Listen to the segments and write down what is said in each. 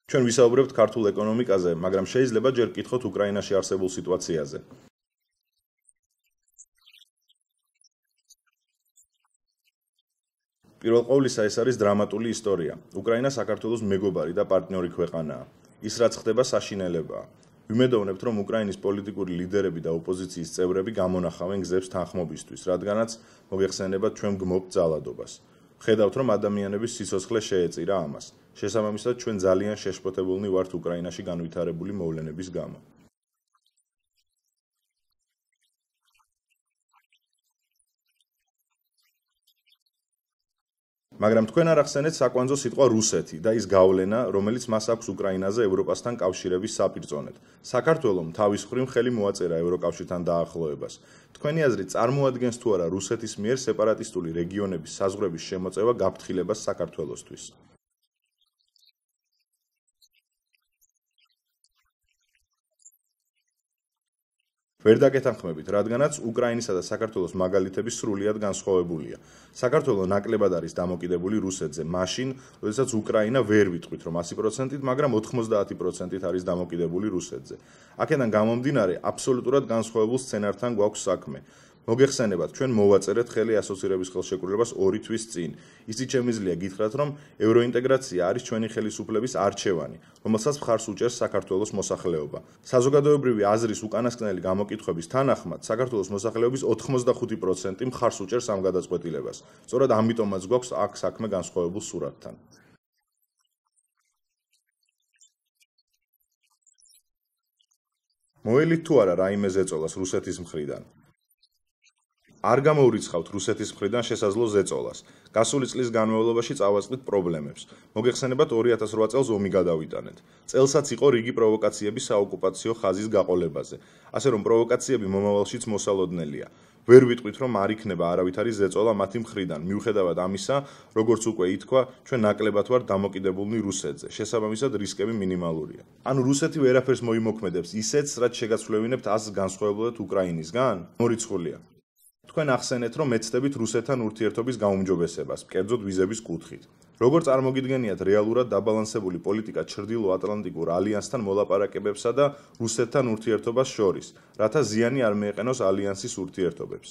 ჩვენ ვისაუბრებთ ქართულ ეკონომიკაზე, მაგრამ შეიძლება ჯერ კითხოთ უკრაინაში არსებულ სიტუაციაზე. პირველ ყოვლისა ეს არის დრამატული ისტორია. უკრაინა საქართველოს მეგობარი და პარტნიორი ქვეყანაა. ის რაც ხდება საშინელებაა. ვიმედოვნებთ, რომ უკრაინის პოლიტიკური ლიდერები და ოპოზიციის წევრები გამონახავენ გზებს თანხმობისთვის, რადგანაც მოგეხსენებათ ჩვენ გმობთ ძალადობას. ხედავთ, რომ ადამიანების სიცოცხლე შეეწირა ამას. შესაბამისად, ჩვენ ძალიან შეშფოთებულნი ვართ უკრაინაში განვითარებული მოვლენების გამო. მაგრამ თქვენ არ ახსენეთ საკვანძო სიტყვა რუსეთი და ის გავლენა, რომელიც მას აქვს უკრაინაზე ევროპასთან კავშირების საპირწონედ. საქართველომ თავის მხრივ ხელი მოაწერა ევროკავშირთან დაახლოებას. თქვენი აზრით წარმოადგენს თუ არა რუსეთის მიერ სეპარატისტული რეგიონების საზღვრების შემოწევა გაფრთხილებას საქართველოსთვის? ვერ დაგეთანხმებით, რადგანაც უკრაინისა და საქართველოს მაგალითები სრულიად განსხვავებულია. საქართველო ნაკლებად არის დამოკიდებული რუსეთზე, მაშინ, როდესაც უკრაინა ვერ ვიტყვით, რომ 100%-ით, მაგრამ 90%-ით არის დამოკიდებული რუსეთზე. აქედან გამომდინარე, აბსოლუტურად განსხვავებულ სცენართან გვაქვს საქმე. მოგეხსენებათ, ჩვენ მოვაწერეთ ხელი ასოცირების ხელშეკრულებას 2 თვის წინ. ისიც შემიძლია გითხრათ, რომ ევროინტეგრაცია არის ჩვენი ხელისუფლების არჩევანი, რომელსაც მხარს უჭერს საქართველოს მოსახლეობა. საზოგადოებრივი აზრის უკანასკნელი გამოკითხვების თანახმად, საქართველოს მოსახლეობის 85% მხარს უჭერს ამ გადაწყვეტილებას. სწორედ ამიტომაც გვაქვს აქ საქმე განსხვავებულ სურათთან. მოელით თუ არა რაიმე ზეწოლას რუსეთის მხრიდან? არ გამოურიცხავთ რუსეთის მხრიდან შესაძლო ზეწოლას. გასული წლის განმავლობაში წავაწყდით პრობლემებს. მოგეხსენებათ 2008 წელს ომი გადავიტანეთ. წელსაც იყო რიგი პროვოკაციები საოკუპაციო ხაზის გაყოლებაზე. ასე რომ პროვოკაციები მომავალშიც მოსალოდნელია. ვერ ვიტყვით, რომ არ იქნება არავითარი ზეწოლა მათი მხრიდან. მიუხედავად ამისა, როგორც უკვე ითქვა, ჩვენ ნაკლებად ვართ დამოკიდებულნი რუსეთზე. შესაბამისად, რისკები მინიმალურია. ანუ რუსეთი ვერაფერს მოიმოქმედებს ისეთს, რაც შეგაცვლევინებთ ას განსხვავებულად უკრაინისგან? მორიცხულია. თქვენ ახსენეთ, რომ ეცდებით რუსეთთან ურთიერთობის გაუმჯობესებას, კერძოდ ვიზების კუთხით. როგორ წარმოგიდგენიათ რეალურად დაბალანსებული პოლიტიკა ჩრდილო-ატლანტიკურ ალიანსთან მოლაპარაკებებსა და რუსეთთან ურთიერთობას შორის, რათა ზიანი არ მიეყენოს ალიანსის ურთიერთობებს?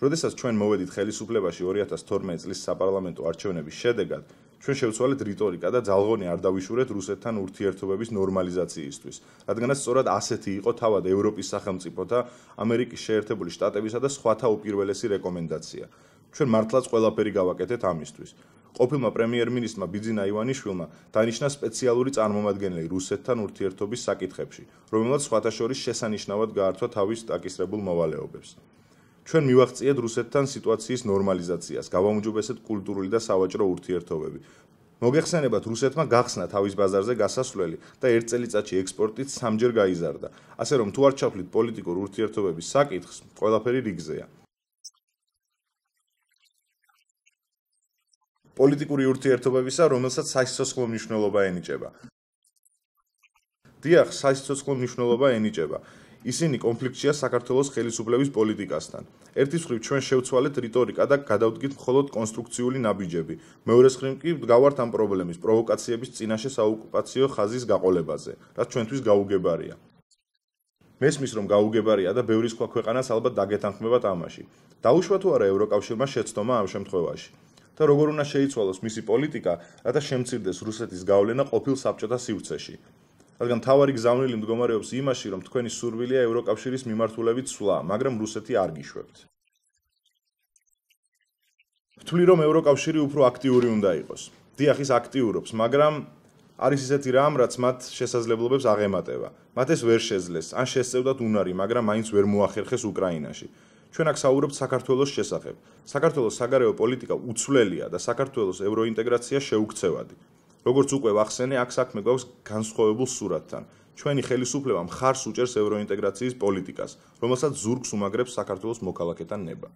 როდესაც ჩვენ მოვედით ხელისუფლებაში 2012 წლის საპარლამენტო არჩევნების შედეგად, ჩვენ შევცვალეთ რიტორიკა და ძალღონი არ დავიშურეთ რუსეთთან ურთიერთობების ნორმალიზაციისთვის, რადგანაც სწორად ასეთი იყო თავად ევროპის სახელმწიფოთა, ამერიკის შეერთებული შტატებისა და სხვათა უპირველესი რეკომენდაცია. ჩვენ მართლაც ყველაფერი გავაკეთეთ ამისთვის. ყოფილმა პრემიერ-მინისტრმა ბიძინა ივანიშვილმა დანიშნა სპეციალური წარმომადგენელი რუსეთთან ურთიერთობის საკითხებში, რომელმაც სხვათა შორის შესანიშნავად გაართვა თავის დაკისრებულ მოვალეობებს. ჩვენ მივაღწიეთ რუსეთთან სიტუაციის ნორმალიზაციას, გავაუმჯობესეთ კულტურული და სავაჭრო ურთიერთობები. მოგეხსენებათ, რუსეთმა გახსნა თავის ბაზარზე გასასვლელი და 1 წელიწადში ექსპორტით 3-ჯერ გაიზარდა. ასე რომ თუ არ ჩავთვლით პოლიტიკურ ურთიერთობების საკითხს, ყველაფერი რიგზეა. პოლიტიკური ურთიერთობებისა, რომელსაც სასიცოცხლო მნიშვნელობა ენიჭება. დიახ, სასიცოცხლო მნიშვნელობა ენიჭება. ისინი კონფლიქტშია საქართველოს ხელისუფლების პოლიტიკასთან. ერთის მხრივ ჩვენ შევცვალეთ რიტორიკა და გადავდგით მხოლოდ კონსტრუქციული ნაბიჯები. მეორეს მხრივ კი ვდგავართ ამ პრობლემის პროვოკაციების წინაშე საოკუპაციო ხაზის გაყოლებაზე, რაც ჩვენთვის გაუგებარია. მესმის, რომ გაუგებარია და ბევრი სხვა ქვეყანას ალბათ დაგეთანხმებათ ამაში. დაუშვა თუ არა ევროკავშირმა შეცდომა ამ შემთხვევაში? და როგორ უნდა შეიცვალოს მისი პოლიტიკა, რათა შემცირდეს რუსეთის გავლენა ყოფილ საბჭოთა სივრცეში? რადგან მთავარი გზავნილი მდგომარეობს იმაში, რომ თქვენი სურვილია ევროკავშირის მიმართულებით სვლა, მაგრამ რუსეთი არ გიშვებთ. ვთვლი, რომ ევროკავშირი უფრო აქტიური უნდა იყოს. დიახ, ის აქტიურობს, მაგრამ არის ისეთი რამ, რაც მათ შესაძლებლობებს აღემატება. მათ ეს ვერ შეძლეს, ან შესწევდათ უნარი, მაგრამ მაინც ვერ მოახერხეს უკრაინაში. ჩვენ აქ საუბრობთ საქართველოს შესახებ. საქართველოს საგარეო პოლიტიკა უცვლელია და საქართველოს ევროინტეგრაცია შეუქცევადი. როგორც უკვე ვახსენე, აქ საქმე გვაქვს განსხვავებულ სურათთან. ჩვენი ხელისუფლება მხარს უჭერს ევროინტეგრაციის პოლიტიკას, რომელსაც ზურგს უმაგრებს საქართველოს მოქალაქეთა ნება.